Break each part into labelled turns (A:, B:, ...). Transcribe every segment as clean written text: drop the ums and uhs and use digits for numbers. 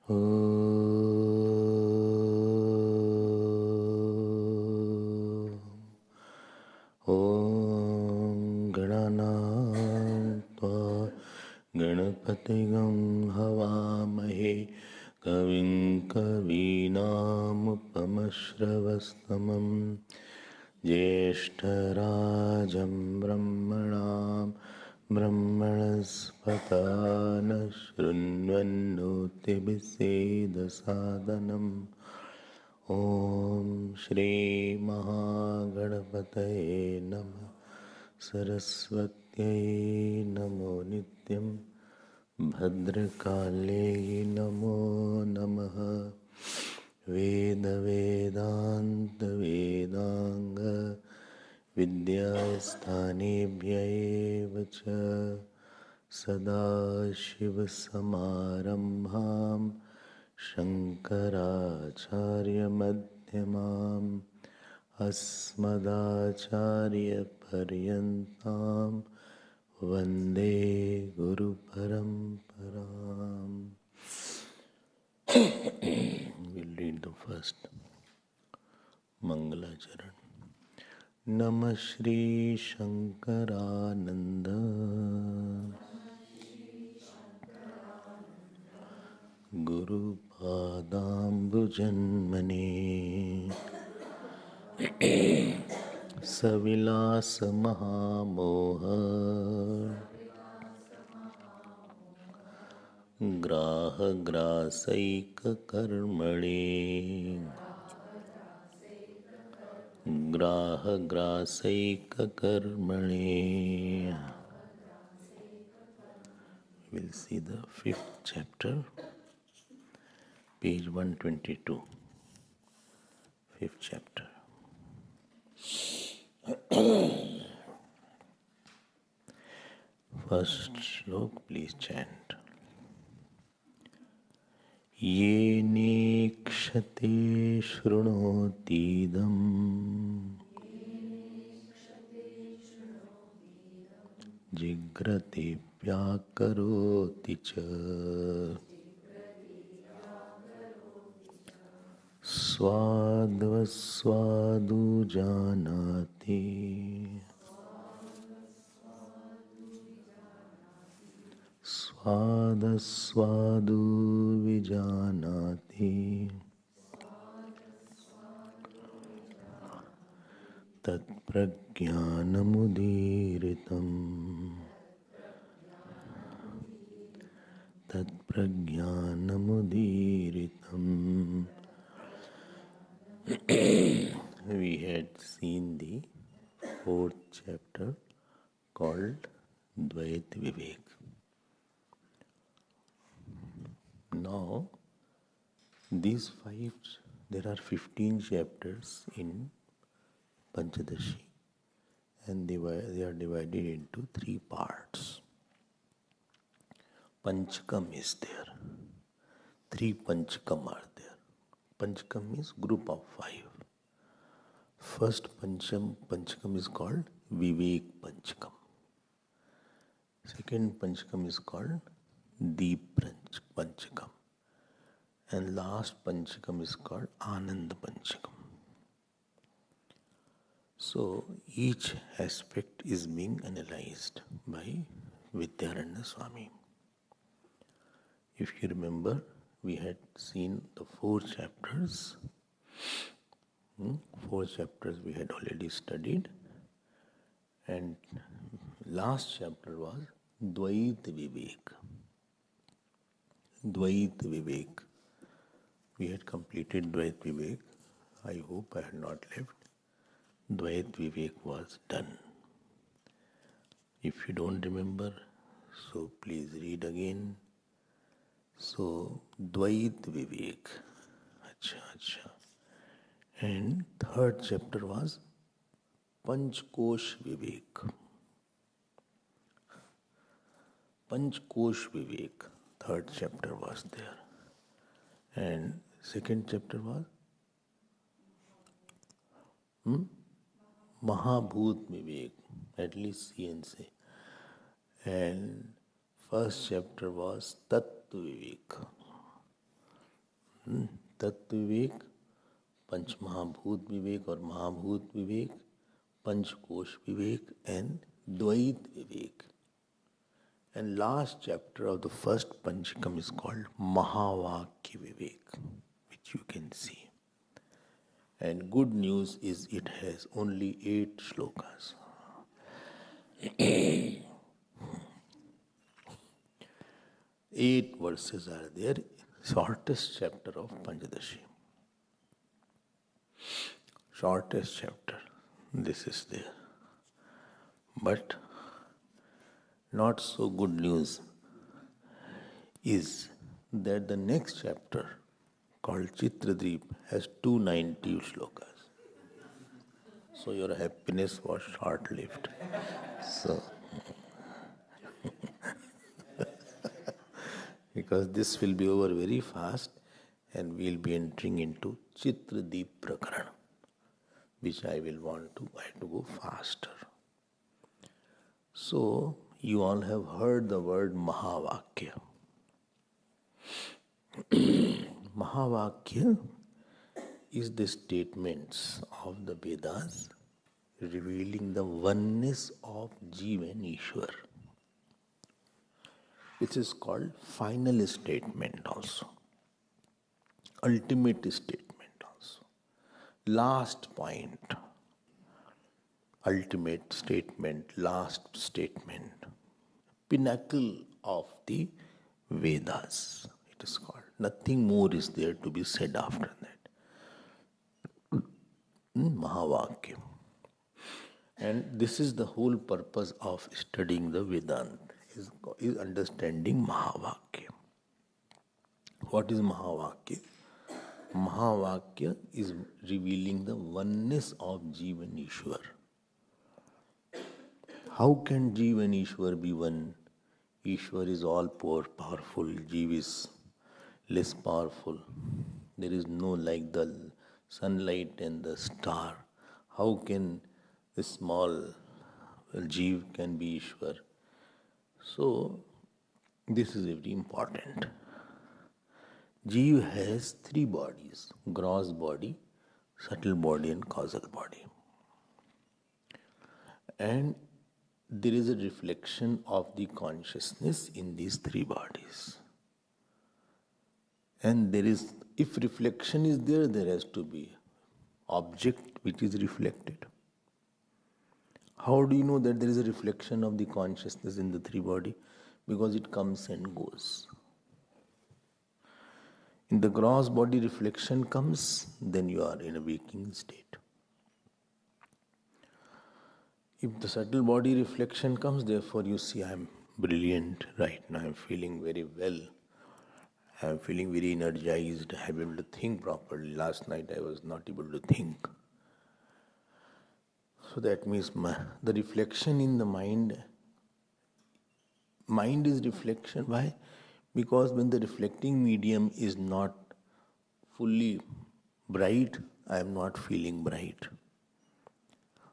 A: ॐ गणानां त्वा गणपतिगं हवामहे कविं कवीनामुपमश्रवस्तमं ज्येष्ठराजं ब्रह्मणां ब्रह्मणस्पता न शृण्वन्नोतिभिसेदसादनम् ॐ श्रीमहागणपतये नमः सरस्वत्यै नमो नित्यं भद्रकाल्यै नमो नमः वेदवेदान्तवेदाङ्ग विद्यास्थानेभ्य एव च सदाशिवसमारम्भां शङ्कराचार्यमध्यमाम् अस्मदाचार्यपर्यन्तां वन्दे गुरुपरम्पराम्. We'll read the first Mangalacharan. Namah Shri Shankarananda Guru Padambujanmane Savilas Mahamoha Graha Grasaika Karmane Graha Grasaika Karmane. We'll see the 5th chapter, page 122. 5th chapter. First slok, please chant. Ye nekshate shrunotidam jigrate vyakaroti cha swadvaswadu janati Swadaswadu vijanati tat prajnanamudiritam tat prajnanamudiritam. We had seen the 4th chapter called Dvait Vivek. Now, there are 15 chapters in Panchadashi, and they are divided into 3 parts. Panchakam is there. 3 Panchakam are there. Panchakam is group of 5. First Panchakam is called Vivek Panchakam. Second Panchakam is called Deep Panchakam. And last Panchakam is called Anand Panchakam. So each aspect is being analyzed by Vidyaranya Swami. If you remember, we had seen the 4 chapters. 4 chapters we had already studied. And last chapter was Dvait Vivek. Dvait Vivek. We had completed Dvait Vivek. I hope I had not left. Dvait Vivek was done. If you don't remember, so please read again. So, Dvait Vivek. Acha. And 3rd chapter was Panchkosh Vivek. Panchkosh Vivek. 3rd chapter was there. And 2nd chapter was Mahabhut Vivek, at least see and say. And 1st chapter was Tattva Vivek. तत्व विवेक, पंच महाभूत विवेक और महाभूत विवेक, पंचकोश विवेक and द्वैत विवेक. And last chapter of the first Panchakam is called Mahavakya Vivek, which you can see. And good news is it has only 8 shlokas. 8 verses are there, shortest chapter of Panchadashi. Shortest chapter, this is there. But not so good news is that the next chapter called Chitradreep has 290 shlokas. So your happiness was short-lived. So, because this will be over very fast and we'll be entering into Chitradreep Prakarana, which I want to go faster. So, you all have heard the word Mahavakya. Mahavakya is the statements of the Vedas revealing the oneness of Jeev and Ishwar. Which is called final statement also. Ultimate statement also. Last point. Ultimate statement, last statement. Pinnacle of the Vedas, it is called. Nothing more is there to be said after that. Mahavakya. And this is the whole purpose of studying the Vedanta, is understanding Mahavakya. What is Mahavakya? Mahavakya is revealing the oneness of Jeev and Ishwar. How can Jeev and Ishwar be one? Ishwar is all powerful, Jeev is less powerful. There is no like the sunlight and the star. How can the small Jeev can be Ishwar? So, this is very important. Jeev has 3 bodies, gross body, subtle body and causal body. And there is a reflection of the consciousness in these 3 bodies. And there is, if reflection is there, there has to be object which is reflected. How do you know that there is a reflection of the consciousness in the 3 body? Because it comes and goes. In the gross body reflection comes, then you are in a waking state. If the subtle body reflection comes, therefore you see I am brilliant right now, I am feeling very well, I am feeling very energized, I am able to think properly. Last night I was not able to think. So that means the reflection in the mind is reflection. Why? Because when the reflecting medium is not fully bright, I am not feeling bright.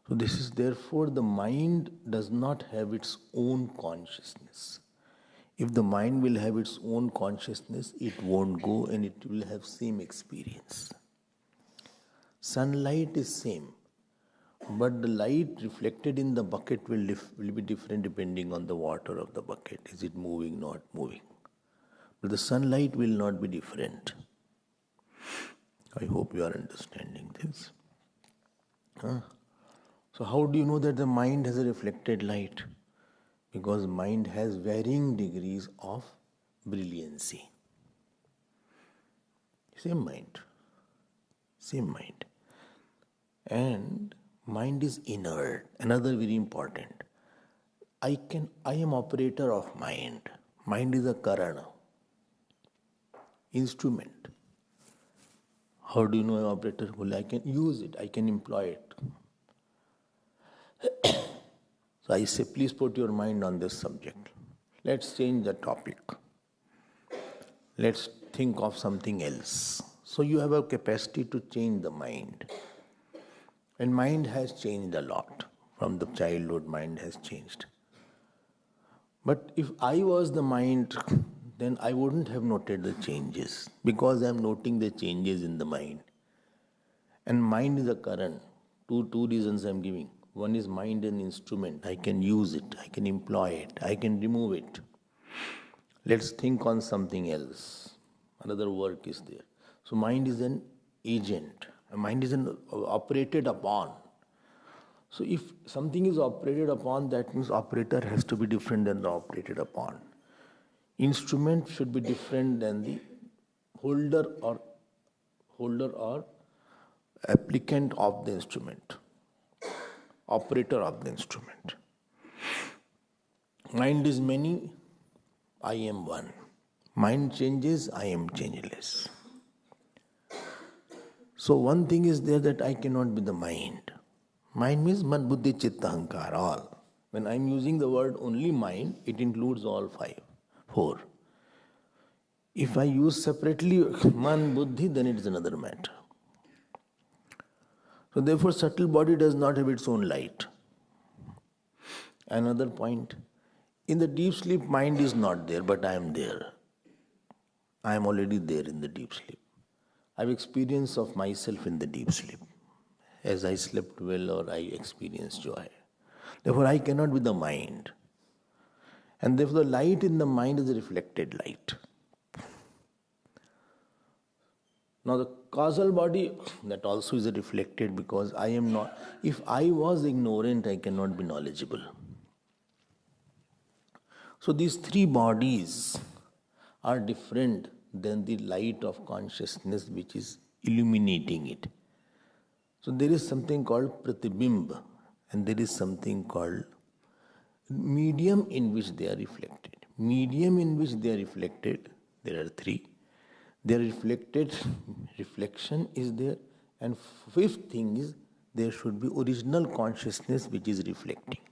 A: So this is therefore the mind does not have its own consciousness. If the mind will have its own consciousness, it won't go and it will have same experience. Sunlight is same, but the light reflected in the bucket will be different depending on the water of the bucket. Is it moving, not moving? But the sunlight will not be different. I hope you are understanding this. So how do you know that the mind has a reflected light? Because mind has varying degrees of brilliancy. Same mind. And mind is inert. Another very important. I am operator of mind. Mind is a karana. Instrument. How do you know I am operator? Well, I can use it. I can employ it. So I say, please put your mind on this subject. Let's change the topic. Let's think of something else. So you have a capacity to change the mind. And mind has changed a lot. From the childhood, mind has changed. But if I was the mind, then I wouldn't have noted the changes, because I am noting the changes in the mind. And mind is a current. Two reasons I am giving. One is mind an instrument. I can use it, I can employ it, I can remove it. Let's think on something else. Another work is there. So mind is an agent. Mind is operated upon. So if something is operated upon, that means operator has to be different than the operated upon. Instrument should be different than the holder or applicant of the instrument, operator of the instrument. Mind is many, I am one. Mind changes, I am changeless. So one thing is there, that I cannot be the mind. Mind means man, buddhi, chitta, ahankar, all. When I am using the word only mind, it includes all four. If I use separately man, buddhi, then it is another matter. So therefore subtle body does not have its own light. Another point, in the deep sleep mind is not there, but I am there. I am already there in the deep sleep. I have experience of myself in the deep sleep. As I slept well or I experienced joy. Therefore I cannot be the mind. And therefore the light in the mind is a reflected light. Now the causal body, that also is a reflected, because I am not. If I was ignorant, I cannot be knowledgeable. So these three bodies are different than the light of consciousness which is illuminating it. So there is something called pratibimb, and there is something called medium in which they are reflected. Medium in which they are reflected, there are three. Their reflection is there, and fifth thing is there should be original consciousness which is reflecting.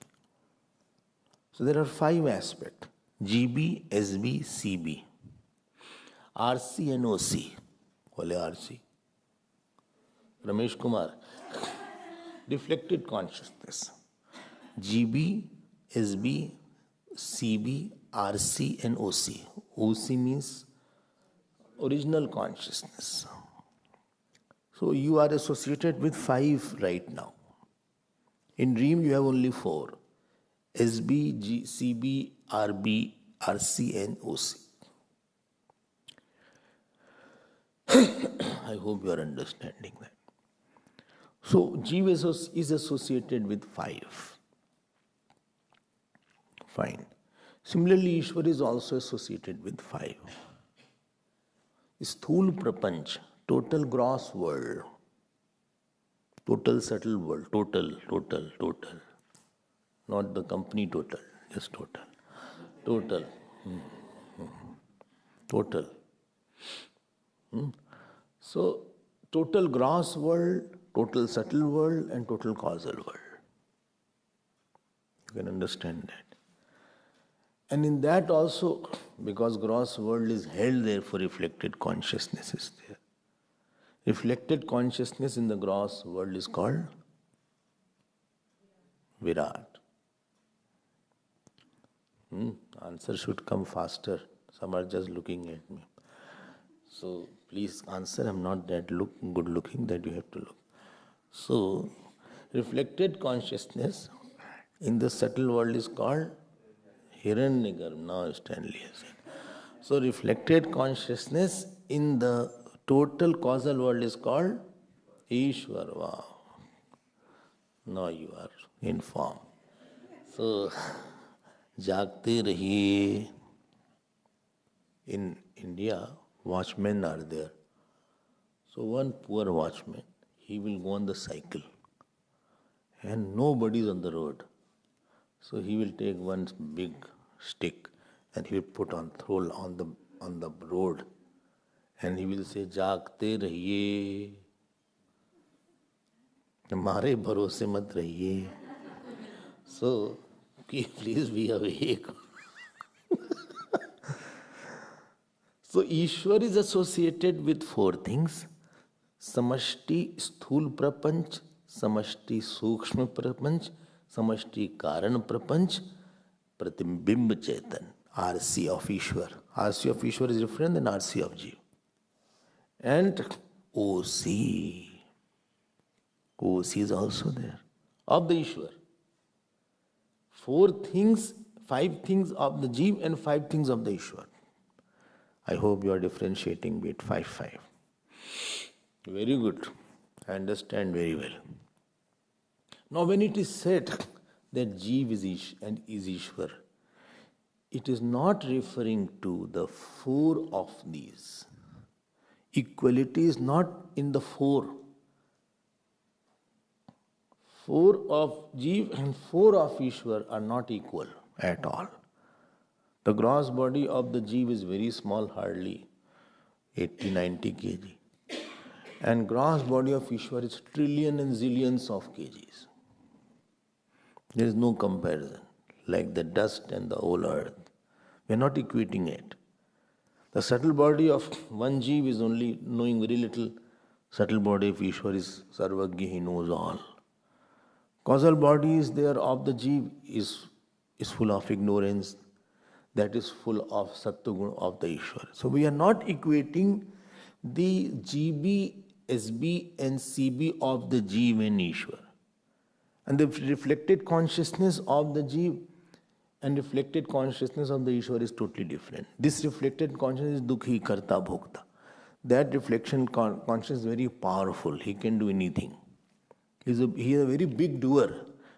A: So there are 5 aspects: GB, SB, CB, RC and OC. Wale RC? Ramesh Kumar. Reflected consciousness. GB, SB, CB, RC and OC. OC means original consciousness. So you are associated with 5 right now. In dream you have only 4. SB, CB, RB, RC and OC. I hope you are understanding that. So Jiva is associated with 5. Fine. Similarly, Ishwar is also associated with 5. Sthul prapanch, total gross world, total subtle world, total. Not the company total, just total. Total. So, total gross world, total subtle world, and total causal world. You can understand that. And in that also, because gross world is held there, for reflected consciousness is there. Reflected consciousness in the gross world is called Virat. Answer should come faster. Some are just looking at me. So please answer. I'm not that good looking that you have to look. So reflected consciousness in the subtle world is called Hiranyagarbha. Now Stanley has said. So reflected consciousness in the total causal world is called Ishwar. Wow. Now you are informed. So Jagte rahiye. In India, watchmen are there. So one poor watchman, he will go on the cycle and nobody is on the road. So he will take one big stick and he will put on throw on the road and he will say, Jagte rahiye, hamare bharose mat rahiye. So please be awake. So Ishwar is associated with 4 things: Samashti Sthul Prapanch, Samashti Sukshma Prapanch, Samashti Karan Prapanch, Pratibimb Chaitan, RC of Ishwar, RC of Ishwar is different than RC of Jeev. And OC. OC is also there of the Ishwar. 4 things, 5 things of the Jeev and 5 things of the Ishwar. I hope you are differentiating bit 5-5. Very good. I understand very well. Now when it is said that Jeev is Ishwar, it is not referring to the 4 of these. Equality is not in the 4. 4 of Jeev and 4 of Ishwar are not equal at all. The gross body of the Jeev is very small, hardly 80-90 kg. And gross body of Ishwar is trillion and zillions of kgs. There is no comparison, like the dust and the whole earth. We are not equating it. The subtle body of one Jeev is only knowing very little. Subtle body of Ishwar is Sarvagya, he knows all. Causal body is there of the Jeev is full of ignorance, that is full of Sattvagun of the Ishwar. So we are not equating the GB, SB and CB of the Jeev and Ishwar. And the reflected consciousness of the Jeev and reflected consciousness of the Ishwar is totally different. This reflected consciousness is Dukhi, Karta, Bhokta. That reflection consciousness is very powerful. He can do anything. He is a very big doer.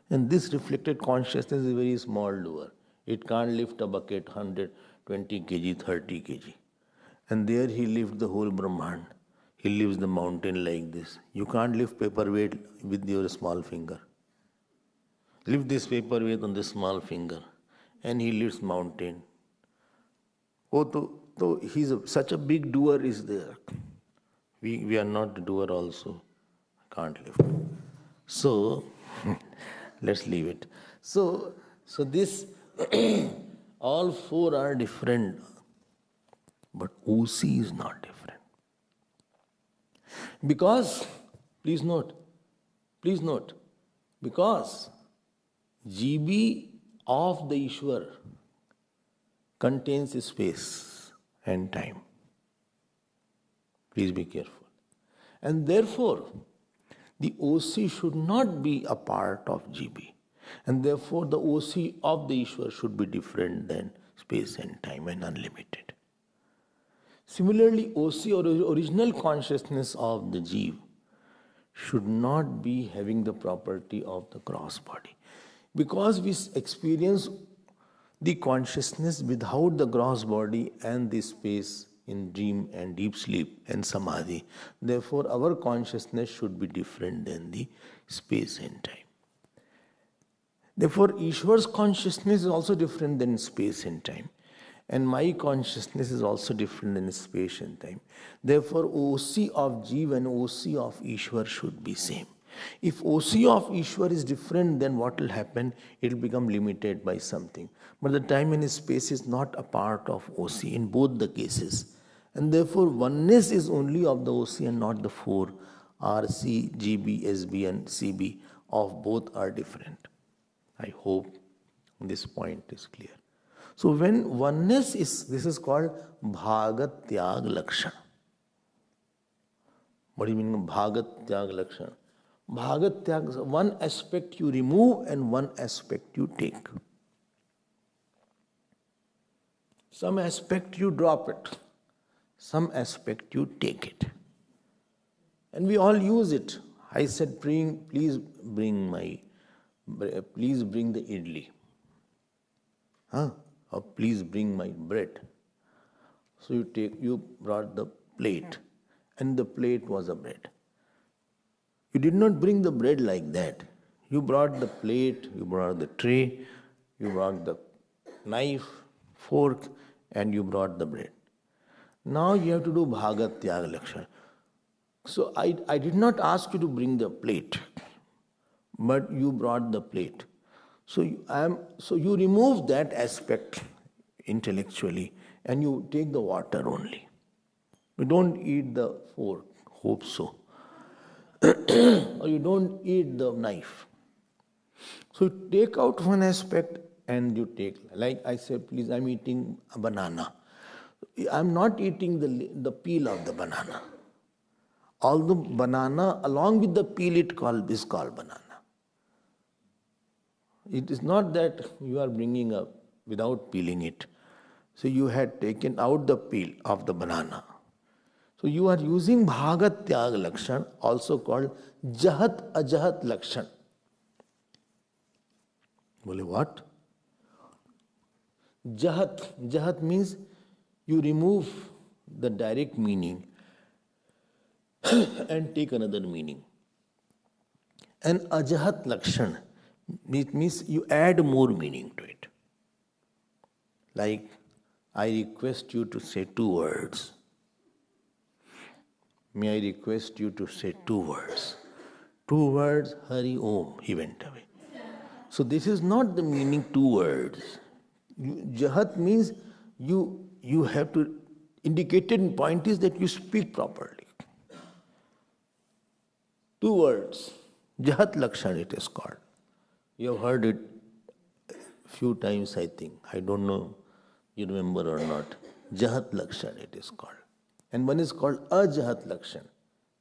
A: And this reflected consciousness is a very small doer. It can't lift a bucket 120 kg, 30 kg. And there he lifts the whole Brahman. He lifts the mountain like this. You can't lift paperweight with your small finger. Lift this paperweight on this small finger. And he lifts mountain. So he's such a big doer is there. We are not the doer also. Can't lift. So let's leave it. So this all 4 are different, but OC is not different. Because, please note, because GB of the Ishwar contains space and time. Please be careful. And therefore, the OC should not be a part of GB. And therefore, the OC of the Ishwar should be different than space and time and unlimited. Similarly, OC or original consciousness of the Jeev should not be having the property of the gross body. Because we experience the consciousness without the gross body and the space in dream and deep sleep and samadhi. Therefore, our consciousness should be different than the space and time. Therefore, Ishwar's consciousness is also different than space and time. And my consciousness is also different than space and time. Therefore, OC of Jeev and OC of Ishwar should be same. If OC of Ishwar is different, then what will happen? It will become limited by something. But the time and space is not a part of OC in both the cases. And therefore, oneness is only of the OC and not the 4. RC, GB, SB and CB of both are different. I hope this point is clear. So when oneness is, this is called Bhagat Tyag Lakshan. What do you mean Bhagat Tyag Lakshan? Bhagat Tyag is one aspect you remove and one aspect you take. Some aspect you drop it. Some aspect you take it. And we all use it. I said, please bring the idli. Or please bring my bread. So you brought the plate, and the plate was a bread. You did not bring the bread like that. You brought the plate, you brought the tray, you brought the knife, fork, and you brought the bread. Now you have to do Bhagat Tyag Lakshan. So I did not ask you to bring the plate, but you brought the plate. So you remove that aspect intellectually and you take the water only. You don't eat the fork, hope so. Or you don't eat the knife. So you take out one aspect and you take, like I said, please, I'm eating a banana. I'm not eating the peel of the banana. Although banana, along with the peel, is called banana. It is not that you are bringing up without peeling it. So you had taken out the peel of the banana. So you are using Bhagat Tyag Lakshan, also called Jahat Ajahat Lakshan. Bole what? Jahat. Jahat means you remove the direct meaning and take another meaning. And Ajahat Lakshan, it means you add more meaning to it. Like, I request you to say 2 words. May I request you to say 2 words? 2 words, Hari Om, he went away. So this is not the meaning 2 words. Jahat means you have to, indicated point is that you speak properly. 2 words, Jahat Lakshan it is called. You have heard it few times, I think. I don't know you remember or not. Jahat Lakshan it is called. And one is called Ajahat Lakshan.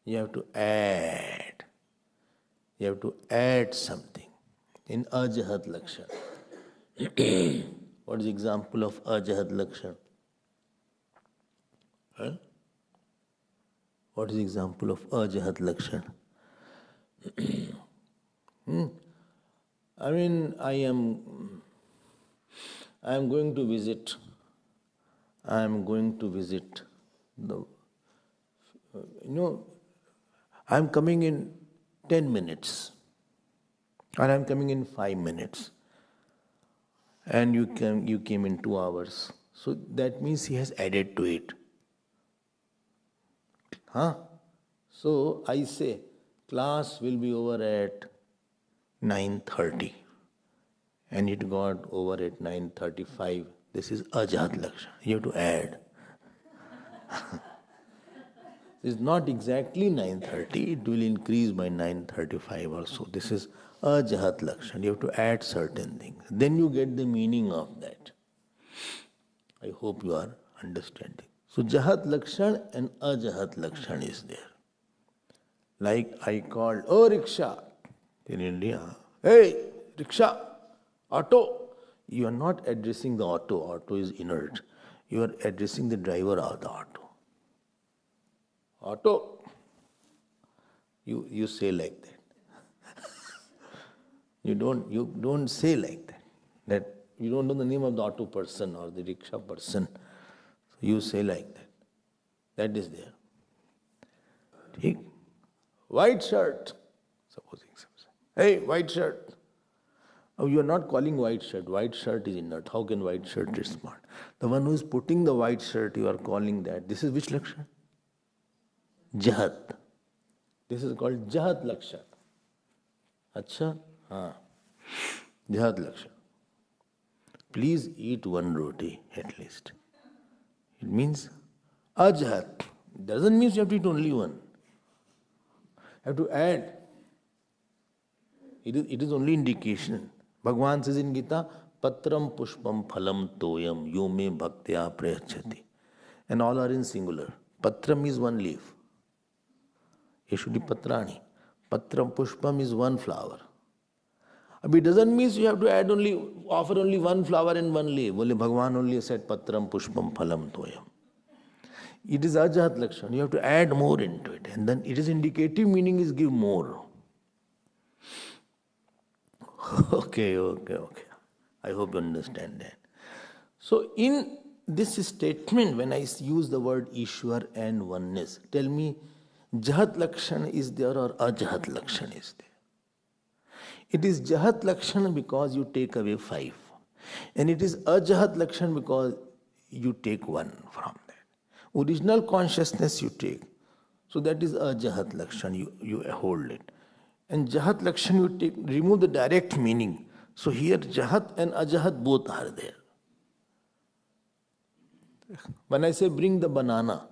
A: You have to add. You have to add something in Ajahat Lakshan. What is the example of Ajahat Lakshan? Huh? What is the example of Ajahat Lakshan? I mean, I am going to visit the, I'm coming in 10 minutes or I'm coming in 5 minutes and you came in 2 hours. So that means he has added to it. So I say, class will be over at 9:30 and it got over at 9:35. This is Ajahat Lakshan. You have to add. It's not exactly 9:30. It will increase by 9:35 or so. This is Ajahat Lakshan. You have to add certain things. Then you get the meaning of that. I hope you are understanding. So Jahat Lakshan and Ajahat Lakshan is there. Like I called, oh rickshaw in India. Hey, rickshaw, auto. You are not addressing the auto. Auto is inert. You are addressing the driver of the auto. Auto. You say like that. You don't say like that. That you don't know the name of the auto person or the rickshaw person. So you say like that. That is there. Take white shirt. Supposing. Hey, white shirt. Oh, you are not calling white shirt. White shirt is inert. How can white shirt respond? The one who is putting the white shirt, you are calling that. This is which lakshan? Jahat. This is called Jahat Lakshan. Acha? Jahat Lakshan. Please eat 1 roti at least. It means Ajahat. Doesn't mean you have to eat only 1. You have to add. It is only indication. Bhagavan says in Gita, Patram Pushpam Phalam Toyam Yome Bhaktya Prayachati. And all are in singular. Patram is 1 leaf. It should be Patrani. Patram Pushpam is 1 flower. It doesn't mean you have to offer only 1 flower and 1 leaf. Only Bhagavan only said Patram Pushpam Phalam Toyam. It is Ajahat Lakshan. You have to add more into it. And then it is indicative meaning is give more. Okay. I hope you understand that. So in this statement, when I use the word Ishwar and oneness, tell me, Jahat Lakshan is there or Ajahat Lakshan is there? It is Jahat Lakshan because you take away 5. And it is Ajahat Lakshan because you take 1 from that. Original consciousness you take. So that is Ajahat Lakshan, you hold it. And Jahat Lakshan you remove the direct meaning. So here Jahat and Ajahat both are there. When I say bring the banana,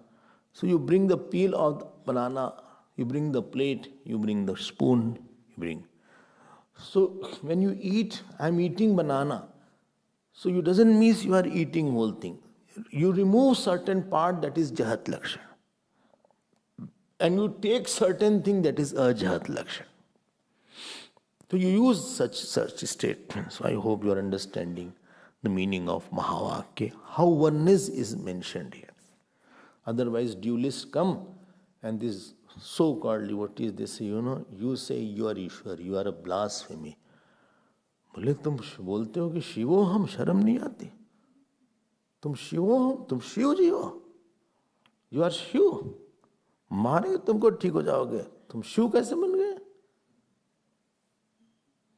A: so you bring the peel of the banana, you bring the plate, you bring the spoon, you bring. So when you eat, I'm eating banana. So it doesn't mean you are eating whole thing. you remove certain part that is Jahat Lakshan. And you take certain thing that is Ajahat Lakshan. So you use such statements. So I hope you are understanding the meaning of Mahavakya, how oneness is mentioned here. Otherwise, dualists come and this so-called devotees, they say, you say you are Ishwar, you are a blasphemy. बोले तुम बोलते हो कि शिवो हम, शर्म नहीं आती? तुम शिवो हो, तुम शिव जी हो, यू आर शिव, मारेंगे तुमको ठीक हो जाओगे, तुम शिव कैसे बन गए?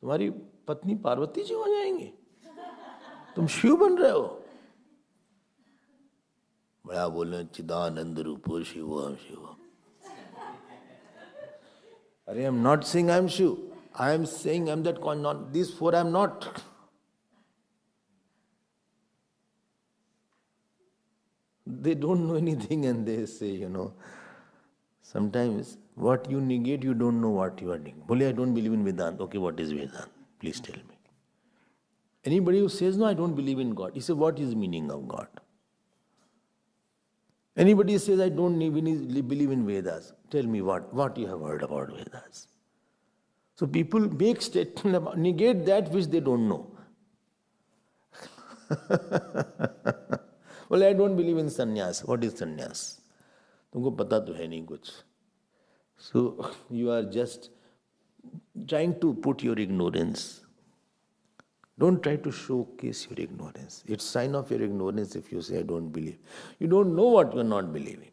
A: तुम्हारी पत्नी पार्वती जी हो जाएंगी, तुम शिव बन रहे हो? बड़ा बोले चिदानंद रूपो शिवो हम शिव. अरे, I am not saying I am Shiva, I am saying I am that not these four I am not. They don't know anything and they say, sometimes what you negate, you don't know what you are doing. Bole, I don't believe in Vedanta. Okay, what is Vedanta? Please tell me. Anybody who says, no, I don't believe in God, he says, what is the meaning of God? Anybody who says, I don't believe in Vedas, tell me what you have heard about Vedas. So people make statement about, negate that which they don't know. Well, I don't believe in sannyas. What is sannyas? तुमको पता तो है नहीं कुछ. So you are just trying to put your ignorance. Don't try to showcase your ignorance. It's sign of your ignorance if you say I don't believe. You don't know what you are not believing.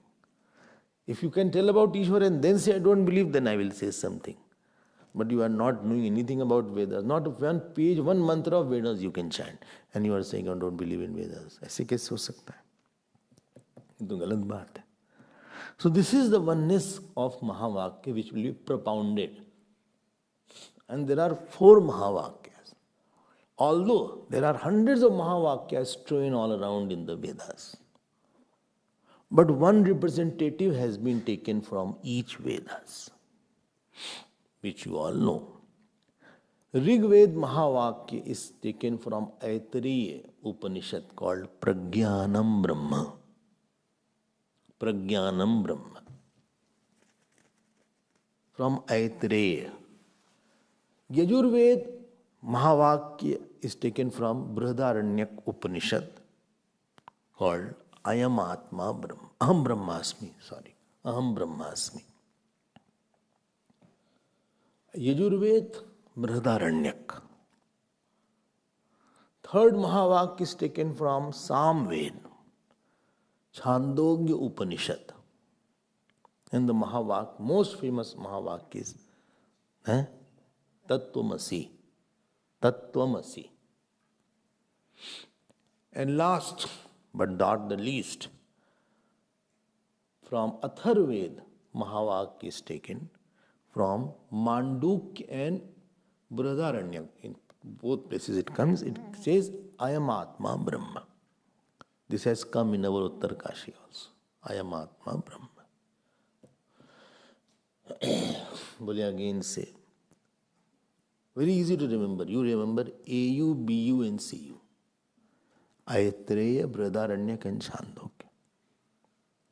A: If you can tell about Ishwar and then say I don't believe, then I will say something. But you are not knowing anything about Vedas. Not one page, one mantra of Vedas you can chant. And you are saying, I don't believe in Vedas. ऐसे कैसे हो सकता है? ये तो गलत बात है. So this is the oneness of Mahavakya which will be propounded. And there are 4 Mahavakyas. Although there are hundreds of Mahavakyas strewn all around in the Vedas. But one representative has been taken from each Vedas, which you all know. Rigved Mahavakya is taken from Aitareya Upanishad called Prajnanam Brahma. Prajnanam Brahma. From Aitareya. Yajurved Mahavakya is taken from Brihadaranyaka Upanishad called Ayam Atma Brahma. Aham Brahmasmi. Aham Brahmasmi. Yajurved, Brihadaranyaka. Third Mahavakya is taken from Samved, Chandogya Upanishad. And the most famous Mahavakya is Tattvamasi. Tattvamasi. And last but not the least, from Atharved, Mahavakya is taken from Mandukya and Brihadaranyaka. In both places it comes, it says, I am Atma Brahma. This has come in our Uttar Kashi also. I am Atma Brahma. Bole again say. Very easy to remember. You remember AU, BU and CU. Aitareya, Brihadaranyaka and Chandogya.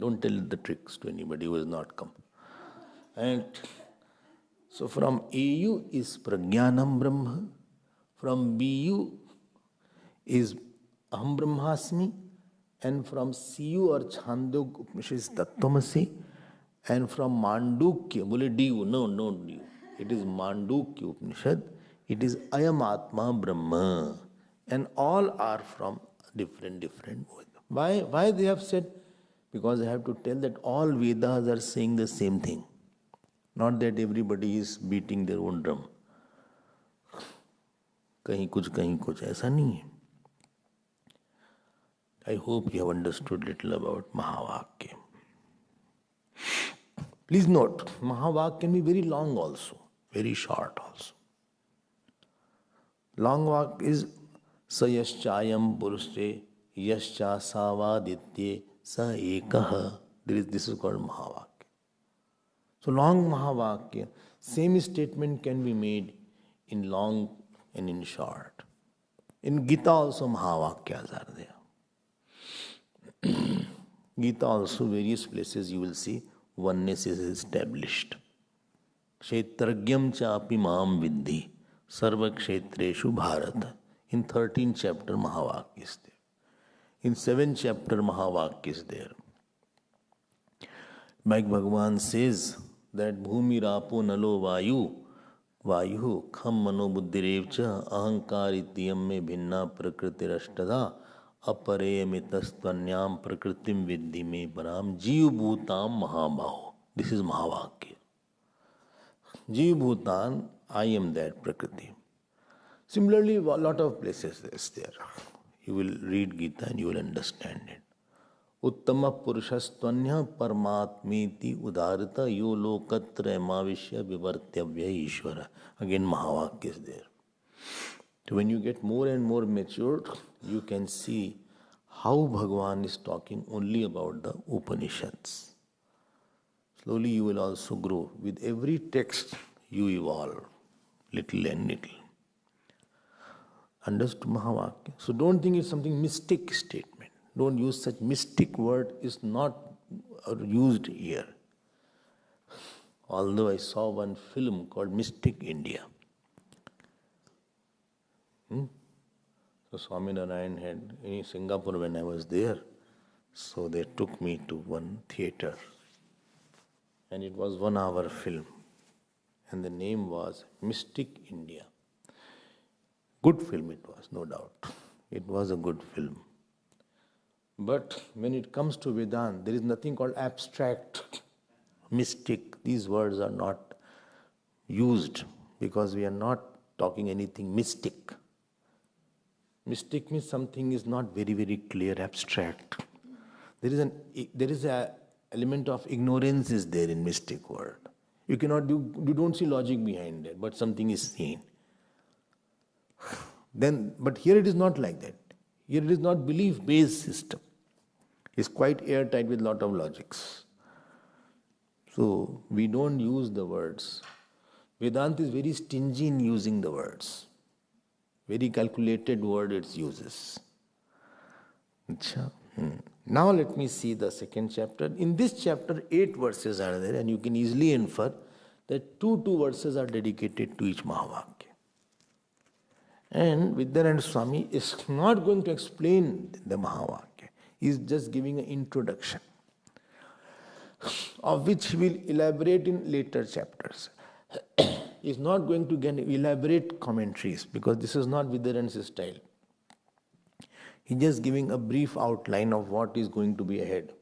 A: Don't tell the tricks to anybody who has not come. And so from AU is Prajnanam Brahma, from BU is Aham Brahmasmi, and from CU or Chandogya Upanishad is Tattvamasi, and from Mandukya, bole DU, no DU, it is Mandukya Upanishad, it is Ayam Atma Brahma, and all are from different Vedas. Why they have said? Because I have to tell that all Vedas are saying the same thing. Not that everybody is beating their own drum. कहीं कुछ ऐसा नहीं है. I hope you have understood little about Mahavakya. Please note, Mahavakya can be very long also, very short also. Long Vak is Sayaschayam Purushe Yascha Savaditye Sa Ekaha. This is called Mahavakya. So long Mahavakya, same statement can be made in long and in short. In Gita also Mahavakyas are Gita also, various places you will see oneness is established. Kshetragyam chapi maam vidhi sarva kshetreshu bharata. In 13th chapter Mahavakya is there. In 7th chapter Mahavakya is there. Like Bhagavan says that Bhumi Rapo Nalo Vayu Kham Mano Buddhirevcha Ahankar Ityam Me Bhinna Prakritirashtada Apareyamitastvanyam Prakritim Vidhi Me Param Jiv Bhutam Mahabhaho. This is Mahavakya. Jiv Bhutan, I am that Prakriti. Similarly, a lot of places is there. You will read Gita and you will understand it. Uttama Purushastvanya Paramatmiti Udarita Yo Lokatra Mavishya Vivartyavya Ishvara. Again, Mahavakya is there. So when you get more and more matured, you can see how Bhagavan is talking only about the Upanishads. Slowly you will also grow. With every text, you evolve little and little. Understood Mahavakya? So don't think it's something mystic statement. Don't use such mystic word, is not used here. Although I saw one film called Mystic India. So Swami Abhedananda had in Singapore when I was there. So they took me to one theatre. And it was 1 hour film. And the name was Mystic India. Good film it was, no doubt. It was a good film. But when it comes to Vedanta, there is nothing called abstract, mystic. These words are not used because we are not talking anything mystic. Mystic means something is not very, very clear, abstract. There is an element of ignorance is there in mystic word. You don't see logic behind it, but something is seen. But here it is not like that. Here it is not belief-based system. It's quite airtight with lot of logics. So we don't use the words. Vedanta is very stingy in using the words. Very calculated word it uses. Now let me see the second chapter. In this chapter, 8 verses are there, and you can easily infer that two verses are dedicated to each Mahavakya. And Vidyananda Swami is not going to explain the Mahavakya. He is just giving an introduction, of which he will elaborate in later chapters. He is not going to get elaborate commentaries because this is not Vidyananda's style. He is just giving a brief outline of what is going to be ahead.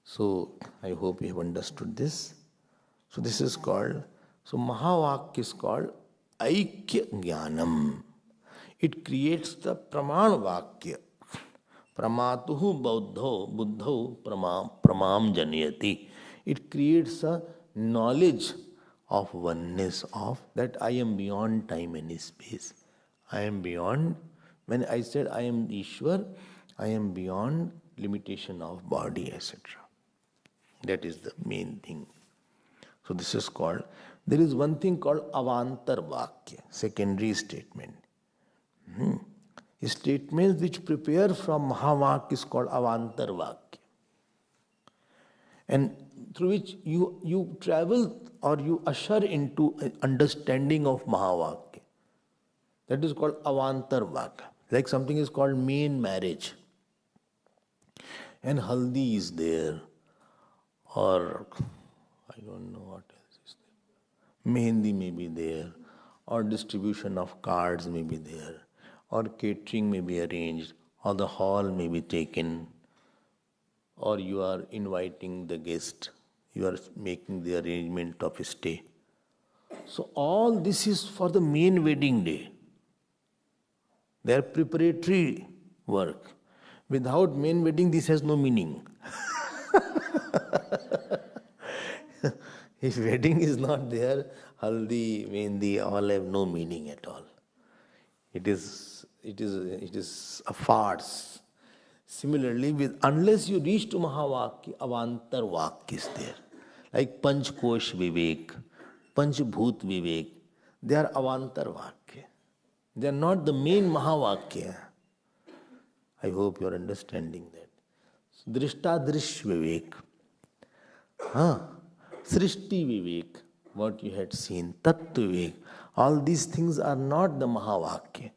A: So I hope you have understood this. So this is called, Mahavakya is called Aikya Jnanam. It creates the Praman Vakya. Pramatuhu buddho pramam janayati. It creates a knowledge of oneness of that I am beyond time and space. I am beyond, when I said I am Ishwar, I am beyond limitation of body, etc. That is the main thing. So this is called, there is one thing called Avantar Vakya, secondary statement. Statements which prepare from Mahavakya is called Avantar Vakya. And through which you travel or you usher into an understanding of Mahavakya. That is called Avantar Vakya. Like something is called main marriage. And Haldi is there. Or I don't know what else is there. Mehendi may be there. Or distribution of cards may be there. Or catering may be arranged. Or the hall may be taken. Or you are inviting the guest. You are making the arrangement of a stay. So all this is for the main wedding day. They are preparatory work. Without main wedding, this has no meaning. If wedding is not there, haldi, mehendi, all have no meaning at all. It is a farce. Similarly, unless you reach to Mahavakya, Avantar Vakya is there. Like Panchkosh Vivek, Panchbhut Vivek, they are Avantar Vakya. They are not the main Mahavakya. I hope you are understanding that. Drishtadrish Vivek. Huh? Srishti Vivek, what you had seen, Tattva Vivek. All these things are not the Mahavakya.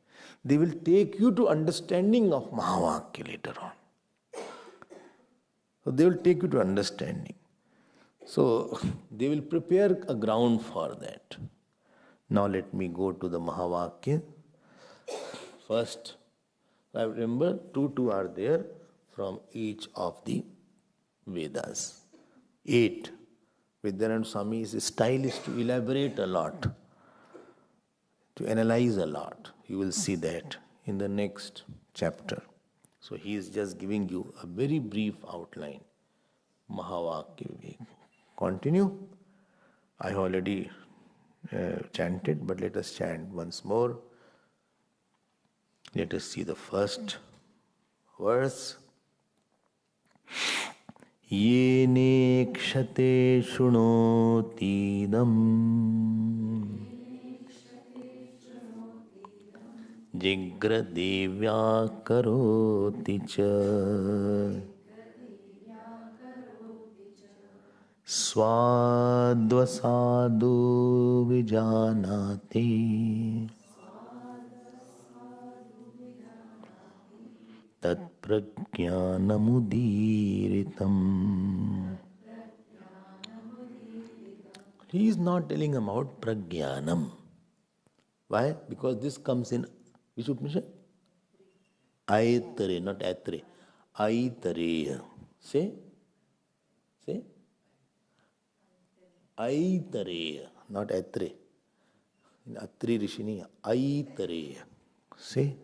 A: They will take you to understanding of Mahavakya later on. So they will take you to understanding. So they will prepare a ground for that. Now let me go to the Mahavakya. First, I remember two are there from each of the Vedas. 8. Vedanta Swami's style is to elaborate a lot, to analyze a lot. You will see that in the next chapter. So he is just giving you a very brief outline. Mahavakya. Continue. I already chanted, but let us chant once more. Let us see the first verse. Yene kshate shunotidam jigra devya karoti cha swadvasadu vijanati tat prajnanamudiritam. He is not telling about prajnanam. Why? Because this comes in which Upanishad? Aitare, not Atre. Aitareya. Say. Aitareya, not Atre. In Atri Rishini, Aitareya. Say,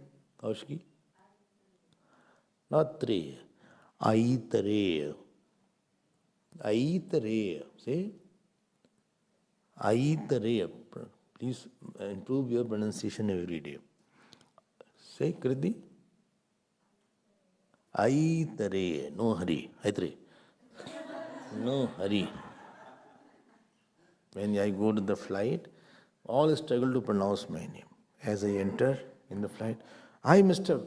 A: Kaushiki. Not Treya. Aitareya. Aitareya. Say. Aitareya. Please improve your pronunciation every day. Say, Kriti. Aitareya. No hurry. Aitare. No hurry. When I go to the flight, all struggle to pronounce my name. As I enter in the flight, hi Mr.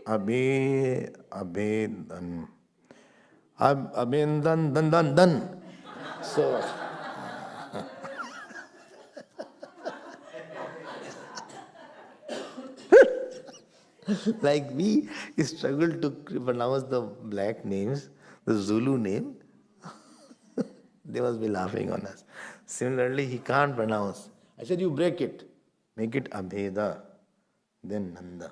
A: Abhedananda. So, like we struggle to pronounce the black names, the Zulu name, they must be laughing on us. Similarly, he can't pronounce. I said, you break it. Make it Abheda, then Nanda.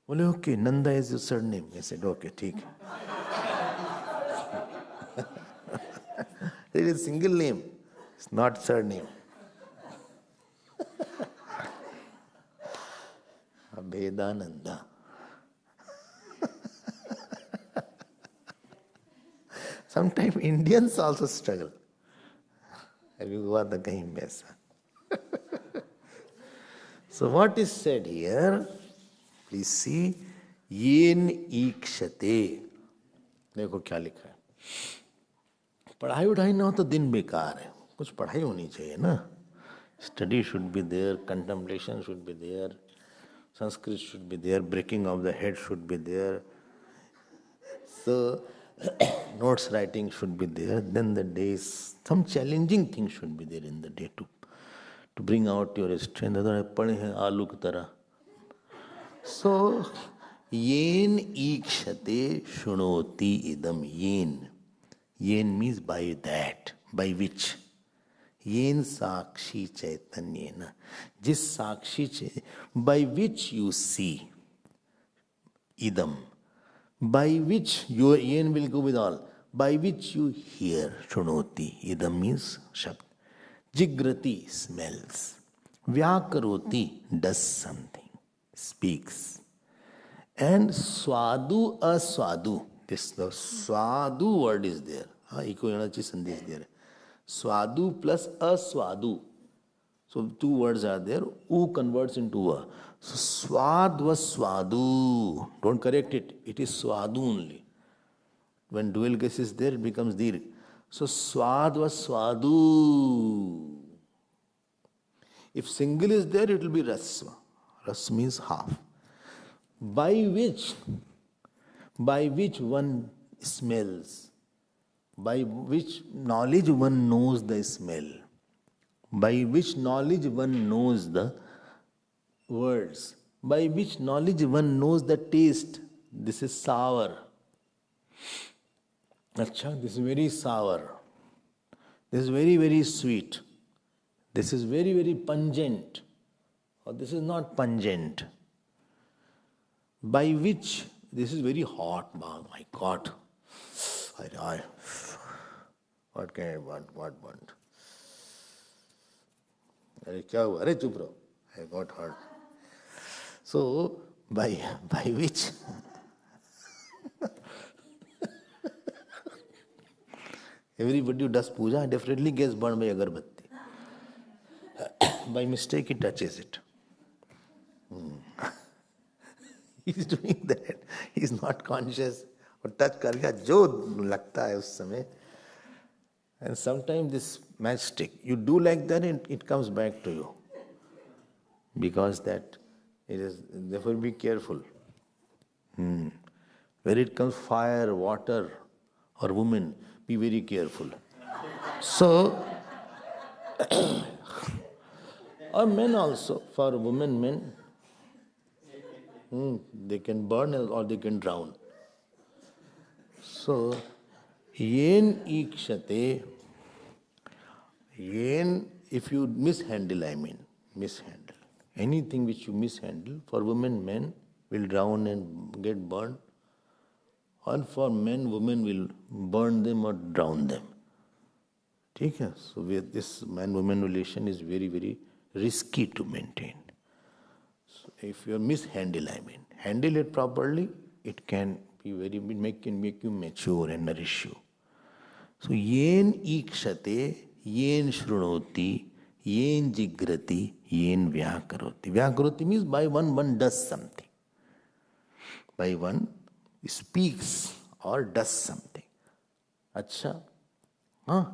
A: Well, okay, Nanda is your surname. I said, okay, ठीक. It is single name. It's not surname. Abhedananda. Sometimes Indians also struggle. So what is said here? Please see. Yen ikshate. देखो क्या लिखा है. पढ़ाई उठाई ना हो तो दिन बेकार है. कुछ पढ़ाई होनी चाहिए ना. Study should be there. Contemplation should be there. Sanskrit should be there. Breaking of the head should be there. So notes writing should be there. Then the days, some challenging things should be there in the day to bring out your strength. पढ़े हैं आलू की तरह. So yen ikshate shunoti idam. Yen means by that, by which. Yen sakshi chaitanyena. Jis sakshi by which you see. Idam. By which your yen will go with all. By which you hear. Shunoti. Idam means shabd. Jigrati smells. Vyakaroti does something. Speaks. And swadu aswadu. This the swadu word is there. Eko yanachi sandhi is there. Swadu plus aswadu. So two words are there. U converts into a. So swad was swadu. Don't correct it. It is swadu only. When dual case is there, it becomes dir. So swad was swadu. If single is there, it will be rasva. Ras means half. By which by which one smells, by which knowledge one knows the smell, by which knowledge one knows the words, by which knowledge one knows the taste. This is sour. Acha, this is very sour. This is very, very sweet. This is very, very pungent. Or this is not pungent. By which, this is very hot. Oh my God. What can I want? Arey chup raho. I got hurt. So, by which everybody who does puja definitely gets burned by agarbatti. By mistake he touches it. He's doing that. He's not conscious. और touch कर गया जो लगता है उस समय. And sometimes this matchstick, you do like that and it comes back to you. Because that it is, therefore be careful. Where it comes fire, water or woman, be very careful. So, or men also, for women, men, they can burn or they can drown. So, yen ikshate, yen, if you mishandle, mishandle. Anything which you mishandle, for women, men will drown and get burned. Or for men, women will burn them or drown them. Okay? So, this man-woman relation is very, very risky to maintain. So, if you mishandle, handle it properly, it can be make you mature and nourish you. So, yen ikshate, yen shrunoti, yen jigrati, yen vyakaroti. Vyakaroti means by one does something. By one speaks or does something. Acha? Huh?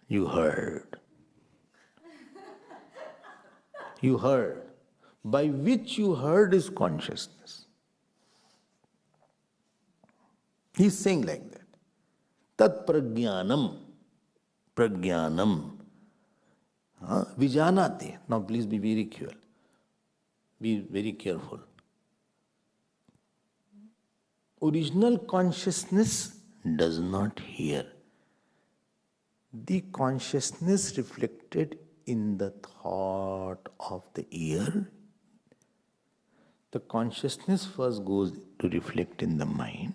A: You heard. You heard. By which you heard is consciousness. He's saying like that. Tat pragyanam. Pragyanam. Vijanate. Now please be very careful. Be very careful. Original consciousness does not hear. The consciousness reflected in the thought of the ear, the consciousness first goes to reflect in the mind.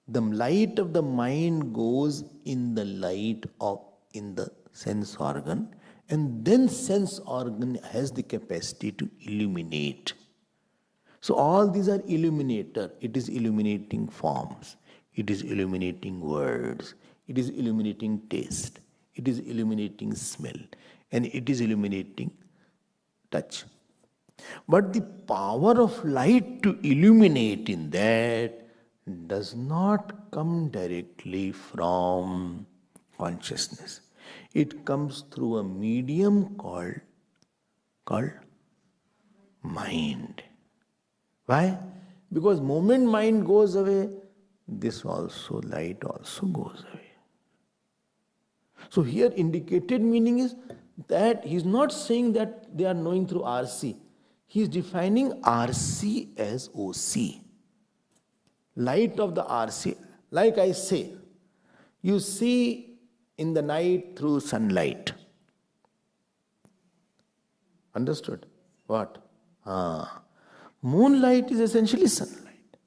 A: The light of the mind goes in the light of in the sense organ, and then sense organ has the capacity to illuminate. So all these are illuminator. It is illuminating forms. It is illuminating words. It is illuminating taste. It is illuminating smell. And it is illuminating touch. But the power of light to illuminate in that does not come directly from consciousness. It comes through a medium called mind. Why? Because moment mind goes away, this also, light also goes away. So here indicated meaning is that he is not saying that they are knowing through RC. He is defining RC as OC. Light of the RC. Like I say, you see in the night through sunlight. Understood? What? Moonlight is essentially sunlight.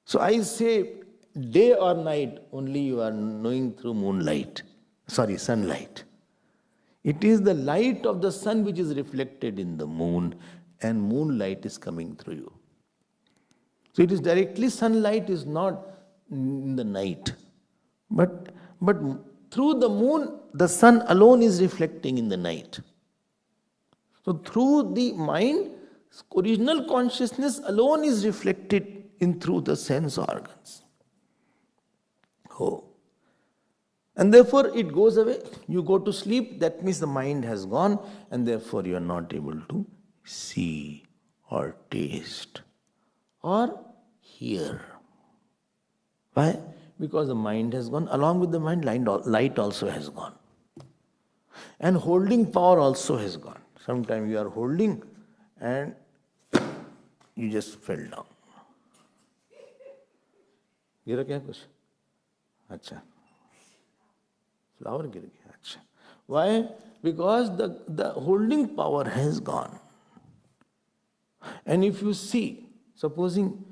A: So I say day or night, only you are knowing through sunlight. It is the light of the sun which is reflected in the moon, and moonlight is coming through you. So it is directly sunlight is not in the night. But through the moon, the sun alone is reflecting in the night. So through the mind, original consciousness alone is reflected in through the sense organs. And therefore it goes away. You go to sleep, that means the mind has gone, and therefore you are not able to see or taste or here. Why? Because the mind has gone. Along with the mind, light also has gone. And holding power also has gone. Sometimes you are holding and you just fell down. गिरा क्या कुछ? अच्छा. Flower गिर गया. अच्छा. Why? Because the holding power has gone. And if you see, supposing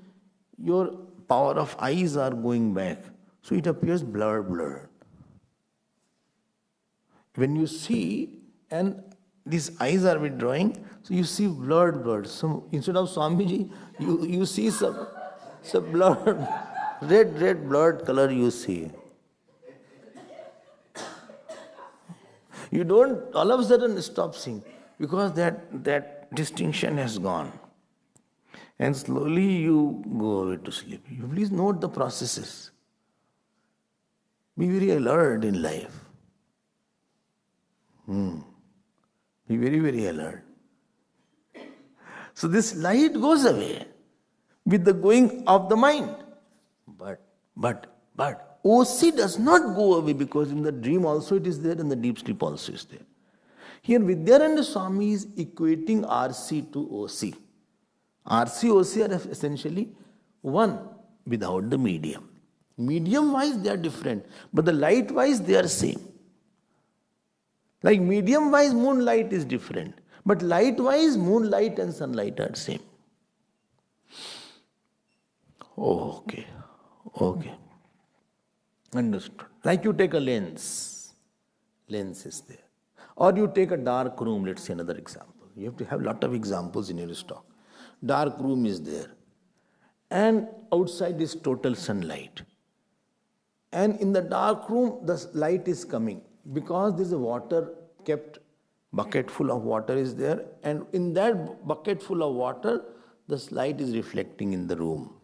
A: your power of eyes are going back, so it appears blurred. When you see, and these eyes are withdrawing, so you see blurred. So instead of Swamiji, you see some blurred, red blurred color you see. You don't all of a sudden stop seeing, because that distinction has gone. And slowly you go away to sleep. You please note the processes. Be very alert in life. Be very, very alert. So this light goes away with the going of the mind. But OC does not go away, because in the dream also it is there and the deep sleep also is there. Here Vidyananda Swami is equating RC to OC. RC, OC are essentially one without the medium. Medium-wise they are different, but the light-wise they are same. Like medium-wise moonlight is different, but light-wise moonlight and sunlight are same. Okay. Understood. Like you take a lens is there. Or you take a dark room, let's say another example. You have to have a lot of examples in your stock. Dark room is there. And outside is total sunlight. And in the dark room, the light is coming. Because there is a water kept, bucket full of water is there. And in that bucket full of water, the light is reflecting in the room.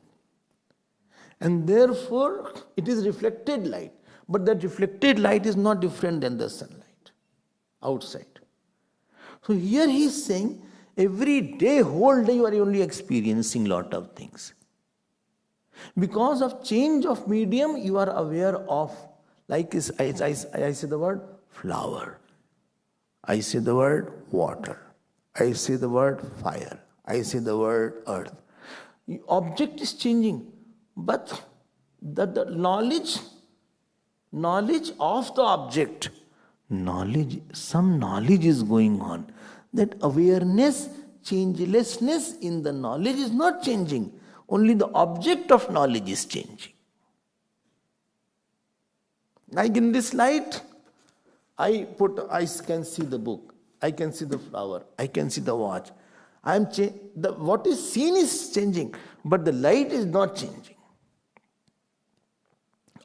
A: And therefore, it is reflected light. But that reflected light is not different than the sunlight outside. So here he is saying, every day, whole day, you are only experiencing lot of things. Because of change of medium, you are aware of, like I say the word flower. I say the word water. I say the word fire. I say the word earth. The object is changing, but the knowledge of the object, some knowledge is going on. That awareness, changelessness in the knowledge is not changing. Only the object of knowledge is changing. Like in this light, I can see the book, I can see the flower, I can see the watch. What is seen is changing, but the light is not changing.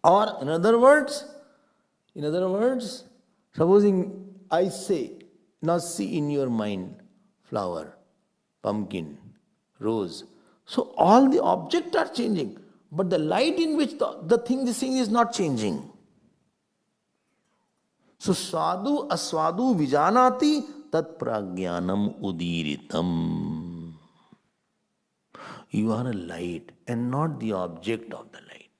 A: Or in other words, supposing I say, now see in your mind, flower, pumpkin, rose. So all the objects are changing, but the light in which this thing is not changing. So sadhu aswadu vijanati tat pragyanam udiritam. You are a light and not the object of the light.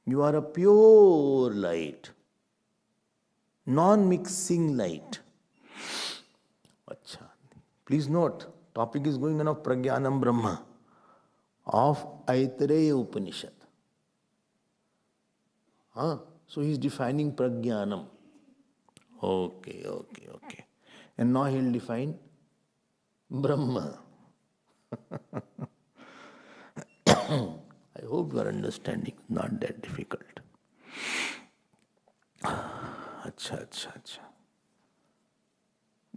A: You are a pure light, non-mixing light. Achha. Please note, topic is going on of Pragyanam Brahma of Aitareya Upanishad. So he is defining Pragyanam. Okay. And now he will define Brahma. I hope you are understanding, not that difficult. अच्छा.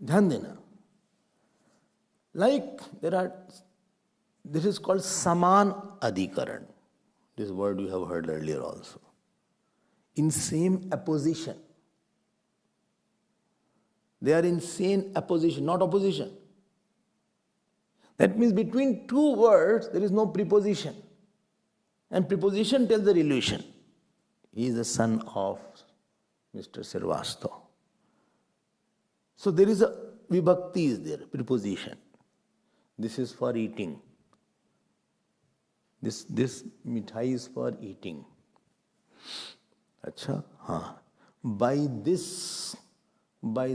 A: ध्यान देना. Like this is called Saman Adhikaran. This word you have heard earlier also. In same apposition. They are in same apposition, not opposition. That means between two words there is no preposition. And preposition tells the relation. He is the son of Mr. Srivastava. So there is a vibhakti is there, preposition. This is for eating. This mithai is for eating. Acha, हाँ. By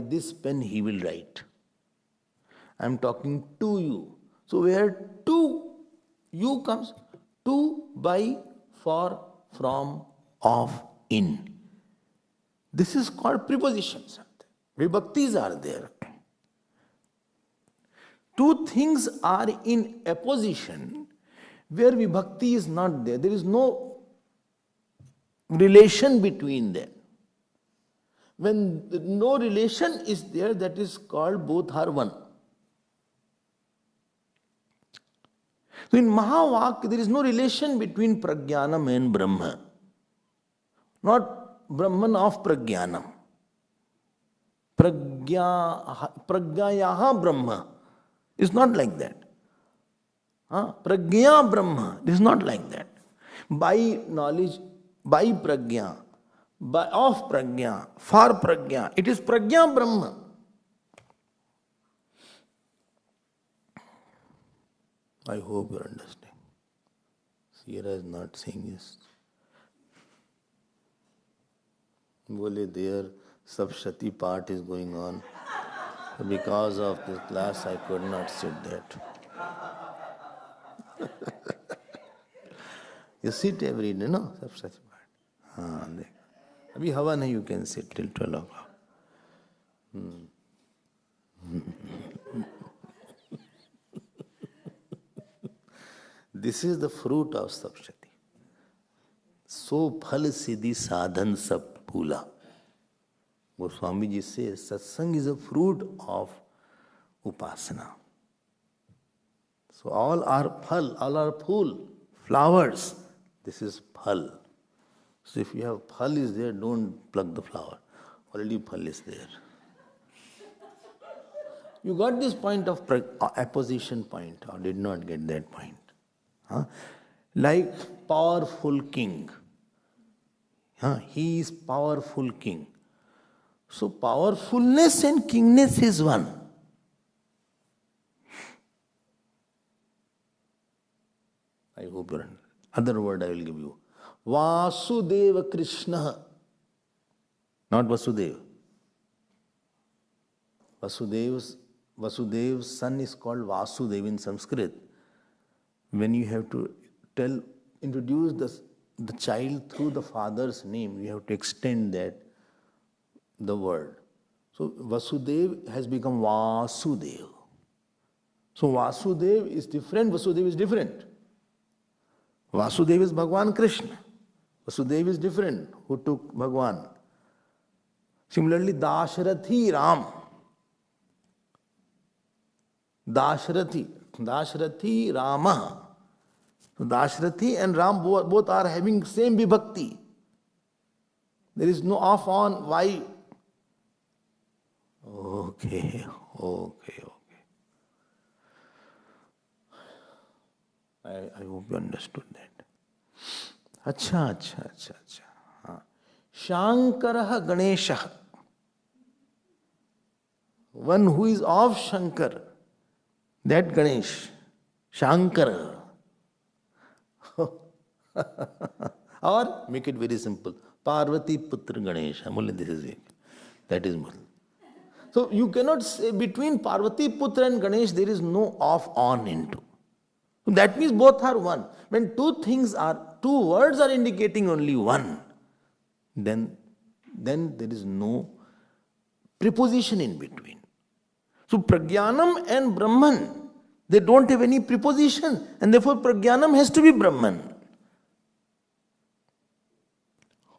A: this pen he will write. I am talking to you. So where to you comes? To, by, for, from, of, in. This is called prepositions. Vibhaktis are there. Two things are in apposition where vibhakti is not there. There is no relation between them. When no relation is there, that is called both are one. So in Mahavak, there is no relation between Prajnanam and Brahma. Not Brahman of Prajnanam. Prajnayaha Brahma. It's not like that. Prajna Brahma. It is not like that. By knowledge, by Prajna, by of Prajna, for Prajna, it is Prajna Brahma. I hope you understand. Sierra is not saying yes. Bole there, Sapshati part is going on. Because of this class, I could not sit that. You sit every day, no? Sapshati part. Abhi havan hai, you can sit till 12 o'clock. This is the fruit of Sapshati. So phal siddhi sadhan sab phula. Swami ji says satsang is a fruit of upasana. So all are phal, all are phul, flowers. This is phal. So if you have phal is there, don't pluck the flower. Already phal is there. You got this point of apposition point or did not get that point? Like powerful king. He is powerful king. So powerfulness and kingness is one. I hope you understand. Other word I will give you. Vasudeva Krishna. Not Vasudev. Vasudev's son is called Vasudev in Sanskrit. When you have to introduce the child through the father's name, you have to extend the word. So Vasudev has become Vasudev. So Vasudev is different, Vasudev is different. Vasudev is Bhagwan Krishna. Vasudev is different, who took Bhagwan. Similarly, Dashrathi Ram. Dashrathi Rama. So Dashrathi and Ram both are having same vibhakti. There is no off on, why? Okay. I hope you understood that. Acha. Shankaraha Ganesha. One who is of Shankar. That Ganesh. Shankara. Or make it very simple. Parvati Putra Ganesha. This is it. That is Mul. So you cannot say between Parvati Putra and Ganesh there is no off on into. That means both are one. When two words are indicating only one, then there is no preposition in between. So Prajnanam and Brahman, they don't have any preposition, and therefore Prajnanam has to be Brahman.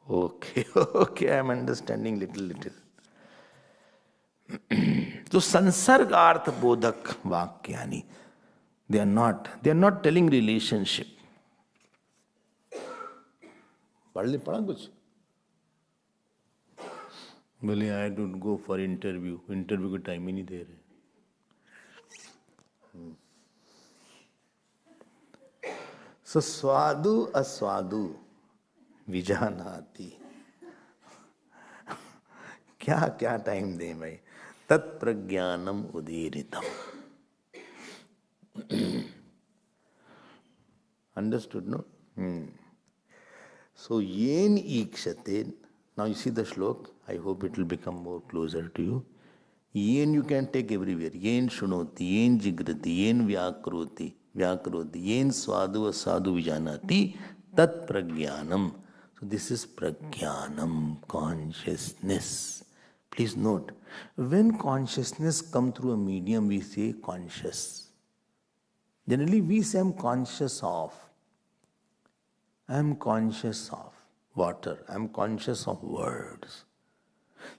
A: Okay, I am understanding little. So Sansargartha Bodhak Vakyani, they are not telling relationship. पढ़ा कुछ? बोले I had to go for interview को time ही नहीं दे रहे. So swadu aswadu vijanati. क्या time दें भाई? तत्प्रज्ञानम उदीरितम. Understood, no? So, yen ikshate. Now you see the shlok. I hope it will become more closer to you. Yen you can take everywhere. Yen shunoti, yen jigrati, yen vyakroti, yen swadu sadhu vijanati, tat pragyanam. So this is pragyanam, consciousness. Please note, when consciousness come through a medium, we say conscious. Generally, we say I'm conscious of. I'm conscious of water. I'm conscious of words.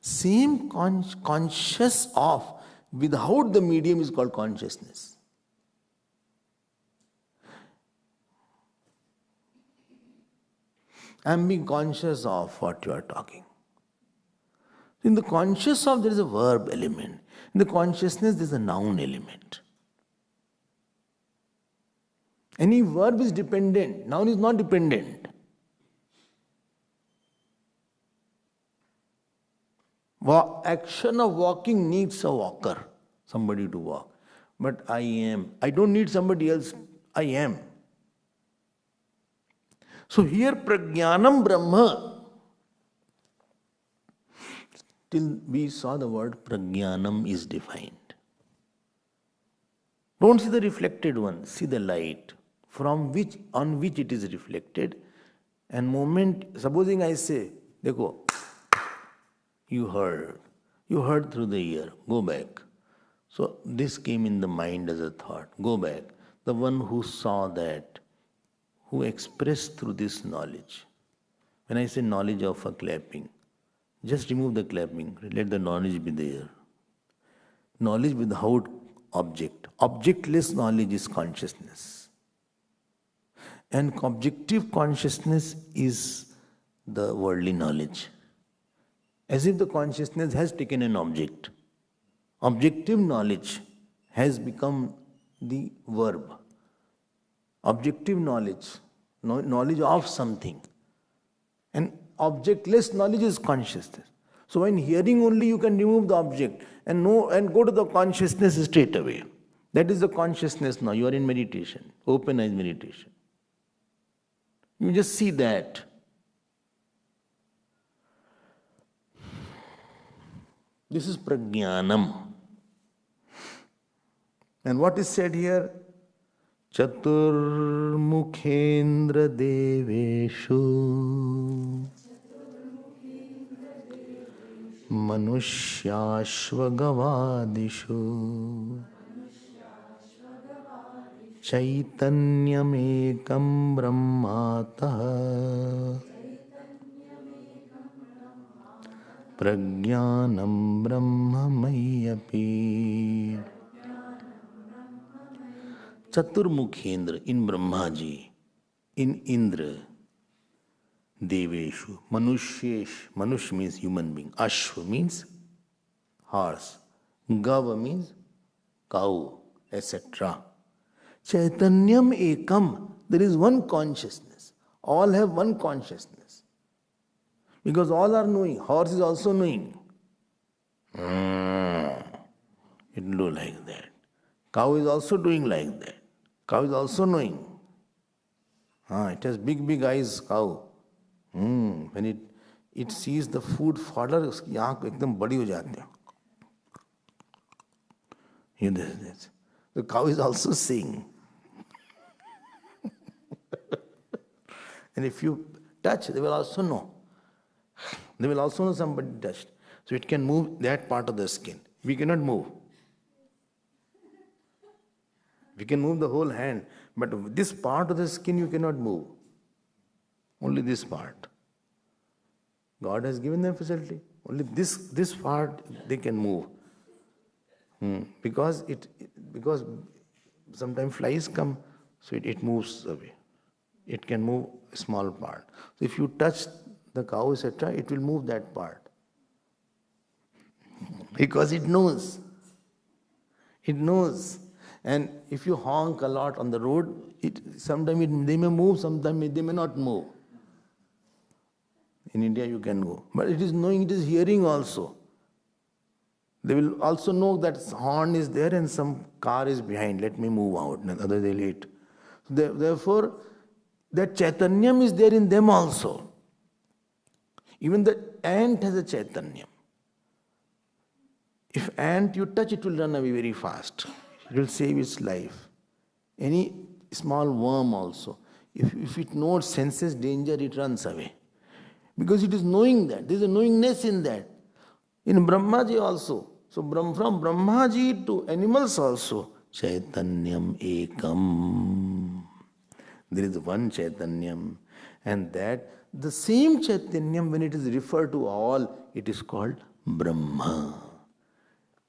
A: Same conscious of without the medium is called consciousness. I'm being conscious of what you are talking. In the conscious of, there is a verb element. In the consciousness, there is a noun element. Any verb is dependent, noun is not dependent. Action of walking needs a walker, somebody to walk. But I am. I don't need somebody else. I am. So here Prajnanam Brahma. Till we saw the word Prajnanam is defined. Don't see the reflected one. See the light on which it is reflected. And supposing I say, Dekho, you heard through the ear, go back. So this came in the mind as a thought, go back. The one who saw that, who expressed through this knowledge. When I say knowledge of a clapping, just remove the clapping, let the knowledge be there. Knowledge without object. Objectless knowledge is consciousness. And objective consciousness is the worldly knowledge. As if the consciousness has taken an object. Objective knowledge has become the verb. Objective knowledge, knowledge of something. And objectless knowledge is consciousness. So when hearing only you can remove the object and go to the consciousness straight away. That is the consciousness now. You are in meditation, open eyes meditation. You just see that. This is prajnanam. And what is said here? Chaturmukhendra deveshu manusyashvagavadishu chaitanyamekam brahmataha prajnanam brahmamayyapi. Chaturmukhendra in Brahmaji, in Indra, Deveshu, Manushesh, Manush means human being, Ashva means horse, Gava means cow, etc. Chaitanyam ekam, there is one consciousness. All have one consciousness. Because all are knowing. Horse is also knowing. It will do like that. Cow is also doing like that. Cow is also knowing. It has big eyes, cow. When it sees the food fodder, उसकी आँख एकदम बड़ी हो जाती है. The cow is also seeing. And if you touch, they will also know. They will also know somebody touched. So it can move that part of the skin. We cannot move. We can move the whole hand, but this part of the skin you cannot move. Only this part. God has given them facility. Only this part they can move. Because sometimes flies come, so it moves away. It can move a small part. So if you touch the cow, etc., it will move that part. Because it knows. It knows. And if you honk a lot on the road, sometimes they may move, sometimes they may not move. In India you can go. But it is knowing, it is hearing also. They will also know that horn is there and some car is behind. Let me move out, otherwise they'll hit. Therefore, That Chaitanyam is there in them also. Even the ant has a Chaitanyam. If ant you touch, it will run away very fast. It will save its life. Any small worm also. If it knows, senses danger, it runs away. Because it is knowing that. There is a knowingness in that. In Brahmaji also. So from Brahmaji to animals also. Chaitanyam ekam. There is one Chaitanyam. And that, the same Chaitanyam, when it is referred to all, it is called Brahma.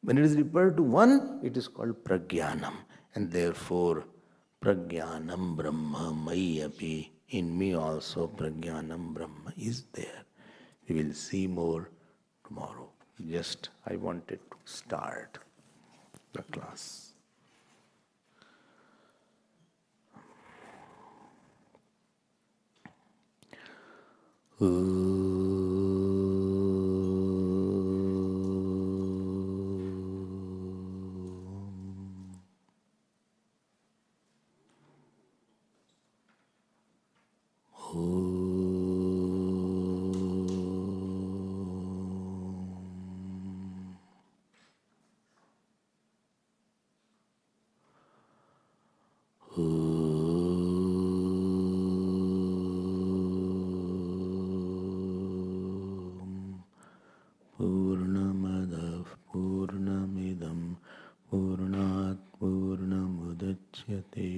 A: When it is referred to one, it is called Pragyanam. And therefore, Pragyanam Brahma Mayapi, in me also Pragyanam Brahma is there. We will see more tomorrow. Just I wanted to start the class. Purnamadav Purnamidam Purnat Purnamudachyate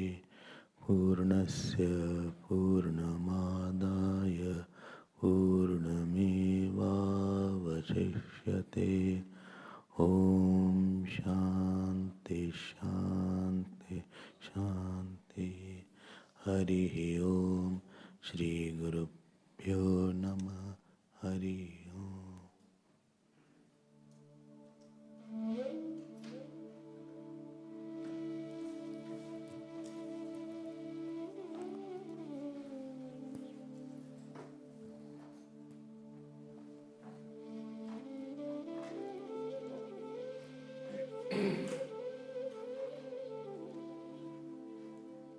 A: Purnasya Purnamadaya Purnamevavashishyate. Om Shanti Shanti Shanti. Hari Om. Shri Guru Pyo Namah. Hari